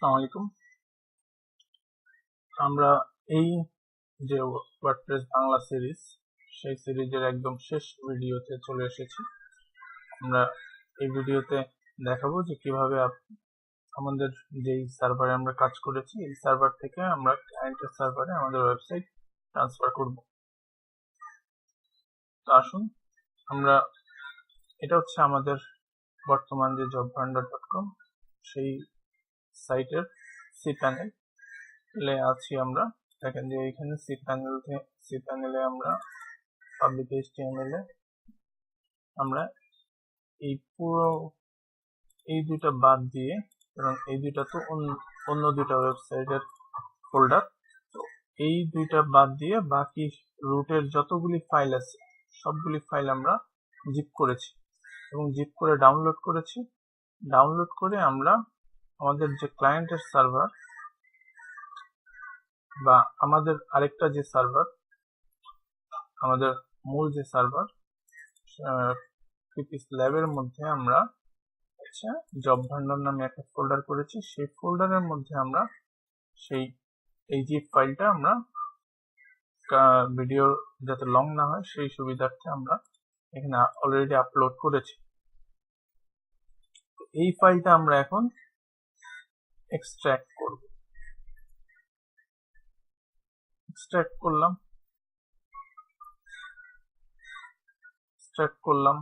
আসসালামু আলাইকুম। আমরা এই যে ওয়ার্ডপ্রেস বাংলা সিরিজ, সেই সিরিজের একদম শেষ ভিডিওতে চলে এসেছি। আমরা এই ভিডিওতে দেখাবো যে কিভাবে আমাদের যেই সার্ভারে আমরা কাজ করেছি এই সার্ভার থেকে আমরা ক্লায়েন্টের সার্ভারে আমাদের ওয়েবসাইট ট্রান্সফার করব। তো আসুন, আমরা এটা হচ্ছে আমাদের বর্তমান যে jobvandar.com সেই সাইটের সি প্যানেলে আছি আমরা। দেখেন যে এখানে সি প্যানেলে আমরা পাবলিক HTML এ আমরা এই পুরো এই দুইটা বাদ দিয়ে, কারণ এই দুইটা তো অন্য দুইটা ওয়েবসাইটের ফোল্ডার, তো এই দুইটা বাদ দিয়ে বাকি রুটের যতগুলি ফাইল আছে সবগুলি ফাইল আমরা জিপ করেছি এবং জিপ করে ডাউনলোড করেছি। ডাউনলোড করে আমরা আমাদের যে ক্লায়েন্টের সার্ভার বা আমাদের আরেকটা যে সার্ভার, আমাদের মূল যে সার্ভার ল্যাবের মধ্যে আমরা জব ভান্ডার নামে একটা ফোল্ডার করেছি। সেই ফোল্ডারের মধ্যে আমরা এই জিপ ফাইলটা আমরা ভিডিও যাতে লং না হয় সেই সুবিধার্থে আমরা এখানে অলরেডি আপলোড করেছি। এই ফাইলটা আমরা এখন এক্সট্রাক্ট করব। এক্সট্রাক্ট করলাম,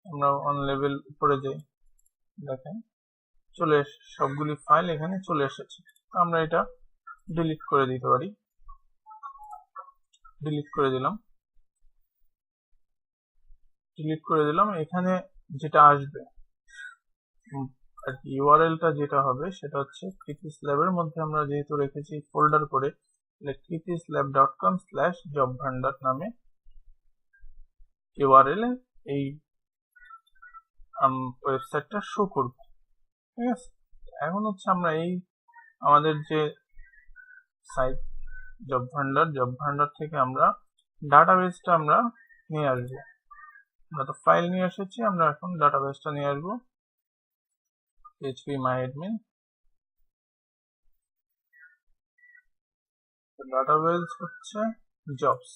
আমরা অন লেভেল উপরে যাই, দেখেন সবগুলি ফাইল এখানে চলে এসেছে। আমরা এটা ডিলিট করে দিতে পারি। ডিলিট করে দিলাম। এখানে যেটা আসবে আর কি ইউআরএলটা যেটা হবে সেটা হচ্ছে কৃতিস ল্যাবের মধ্যে আমরা যেহেতু রেখেছি ফোল্ডার করে, kritislab.com/jobvandar নামে ইউআরএল এ এই ওয়েবসাইটটা শো করবে। ঠিক আছে, এখন হচ্ছে আমরা এই আমাদের যে সাইট জব ভান্ডার থেকে আমরা ডাটাবেসটা আমরা নিয়ে আসবো। আমরা তো ফাইল নিয়ে এসেছি, আমরা এখন ডাটাবেসটা নিয়ে আসবো। phpMyAdmin ডাটাবেস হচ্ছে জবস।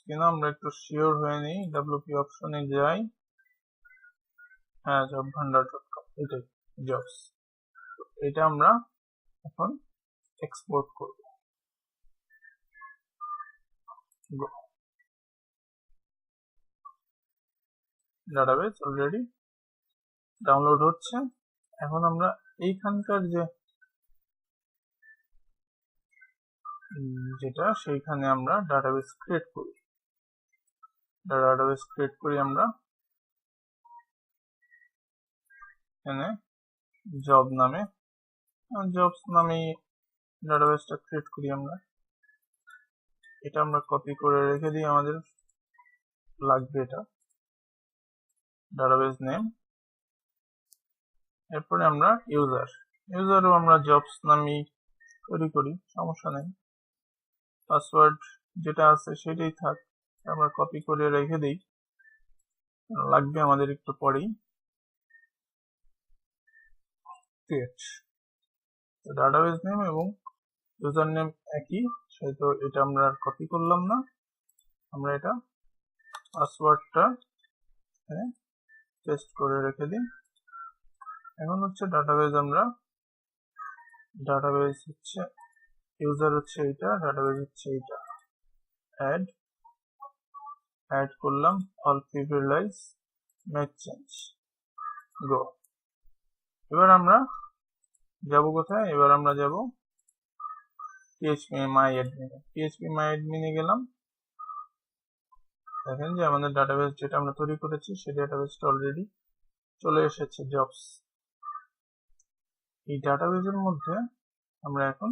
কিনা আমরা একটু শিওর হয়ে নিই, WP অপশনে যাই। হ্যাঁ, jobvandar.com, এটাই জবস। এটা আমরা এখন এক্সপোর্ট করব। ডাটাবেস অলরেডি ডাউনলোড হচ্ছে। এখন আমরা এইখানকার যেটা সেইখানে আমরা ডাটাবেস ক্রিয়েট করি। আমরা এখানে জবস নামে ডাটাবেসটা ক্রিয়েট করি। আমরা এটা আমরা কপি করে রেখে দিই, আমাদের লাগবে এটা ডাটাবেস নেম। এরপরে আমরা ইউজারও আমরা জবস নামে তৈরি করি, সমস্যা নেই। পাসওয়ার্ড যেটা আছে সেটাই থাক, আমরা কপি করে রেখে দিই, লাগবে আমাদের একটু পরেই। ডাটাবেস নেম এবং ইউজার নেম একই, সেহেতু এটা আমরা কপি করলাম না। আমরা এটা পাসওয়ার্ডটা পেস্ট করে রেখে দিই। এখন হচ্ছে ডাটাবেস হচ্ছে ইউজার হচ্ছে এইটা, ডাটাবেস হচ্ছে এইটা। অ্যাড করলাম, অল প্রিভিলেজ, মেক চেঞ্জ, গো। এবার আমরা যাব কোথায়? এবার আমরা যাব phpMyAdmin এ গেলাম। দেখেন যে আমাদের ডাটাবেস যেটা আমরা তৈরি করেছি সেই ডাটাবেসটা অলরেডি চলে এসেছে জবস। এই ডাটাবেসের মধ্যে আমরা এখন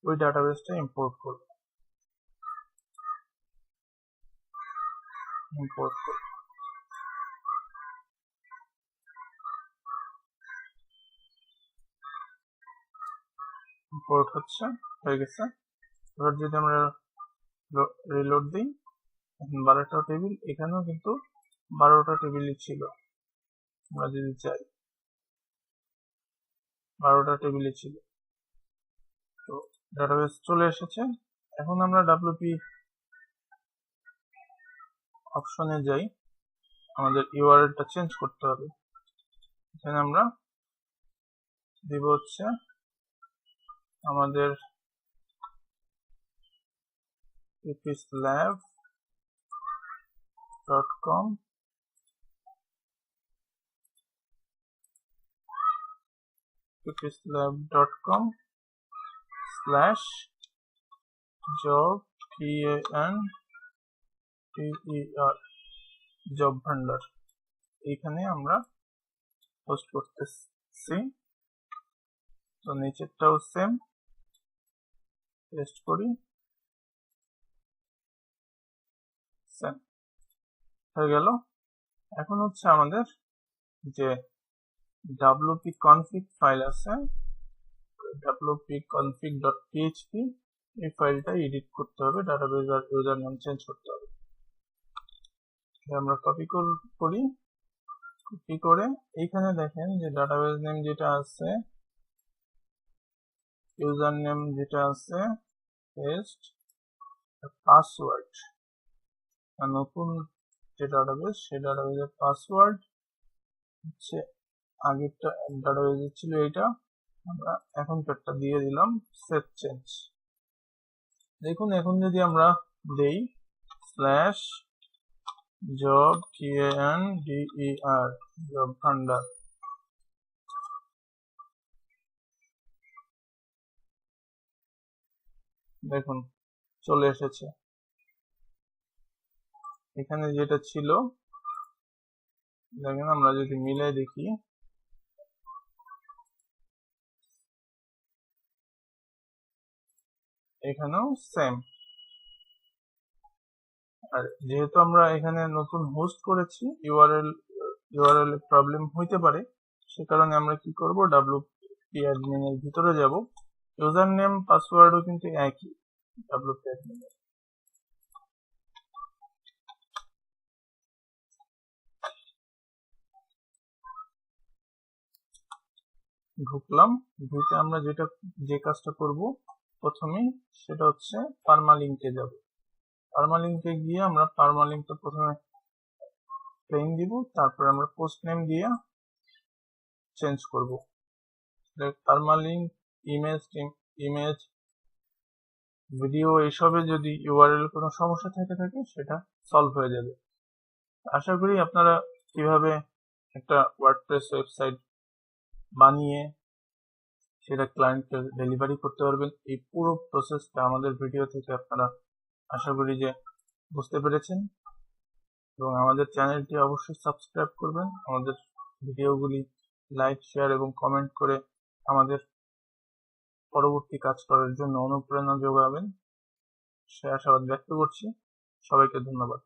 ওই ডাটাবেসটা ইম্পোর্ট করব। ইম্পোর্ট হয়ে গেছে। এবার যদি আমরা রিলোড দিই, 12টা টেবিল, এখানেও কিন্তু 12টা টেবিলই ছিল। আমরা যদি চাই 12টা টেবিলই ছিল। তো ডাটাবেস চলে এসেছে। এখন আমরা ডব্লিউপি অপশনে যাই, আমাদের ইউআরএলটা চেঞ্জ করতে হবে। এখানে আমরা দিব হচ্ছে আমাদের ppslab.com ppslab.com/job জব ভান্ডার, এইখানে আমরা পোস্ট করতেছি। তো নিচেরটাও সেম, পেস্ট করি, সেম হয়ে গেল। এখন হচ্ছে আমাদের যে wp config ফাইল আছে, wp-config.php, এই ফাইলটা এডিট করতে হবে, ডাটাবেস আর ইউজার নেম চেঞ্জ করতে হবে। আমরা কপি করি, কপি করে এইখানে দেখেন যে ডাটাবেস নেম যেটা আছে, ইউজার নেম যেটা আছে, পেস্ট, পাসওয়ার্ড, নতুন যে ডাটাবেস সেই ডাটাবেসের পাসওয়ার্ড হচ্ছে আগেরটা ডাটাবেস ছিল এইটা, আমরা এখনকারটা দিয়ে দিলাম, সেভ চেঞ্জ। দেখুন এখন যদি আমরা দেই /job জব ভান্ডার, দেখুন চলে এসেছে। এখানে যেটা ছিল দেখেন, আমরা যদি মিলাই দেখি এখানেও সেম। আর যেহেতু আমরা এখানে নতুন হোস্ট করেছি, ইউআরএল প্রবলেম হইতে পারে, সে কারণে আমরা কি করব, wp admin এর ভিতরে যাব, ইউজার নেম পাসওয়ার্ডও কিন্তু একই, wp admin এর ঢুকলাম। ঢুকে আমরা যে কাজটা করব প্রথমেই, সেটা হচ্ছে পারমালিঙ্কে যাব। পারমালিঙ্কে গিয়ে আমরা পারমালিঙ্কটা প্রথমে প্লেন দিব, তারপরে আমরা পোস্ট নেম দিয়ে চেঞ্জ করব। পারমালিঙ্ক ইমেজ ভিডিও এইসবে যদি ইউআরএল কোনো সমস্যা থাকে সেটা সলভ হয়ে যাবে। আশা করি আপনারা কিভাবে একটা ওয়ার্ডপ্রেস ওয়েবসাইট বানিয়ে সেটা ক্লায়েন্টকে ডেলিভারি করতে পারবেন, এই পুরো প্রসেসটা আমাদের ভিডিও থেকে আপনারা আশা করি যে বুঝতে পেরেছেন। এবং আমাদের চ্যানেলটি অবশ্যই সাবস্ক্রাইব করবেন, আমাদের ভিডিওগুলি লাইক, শেয়ার এবং কমেন্ট করে আমাদের পরবর্তী কাজ করার জন্য অনুপ্রেরণা যোগাবেন, সে আশাবাদ ব্যক্ত করছি। সবাইকে ধন্যবাদ।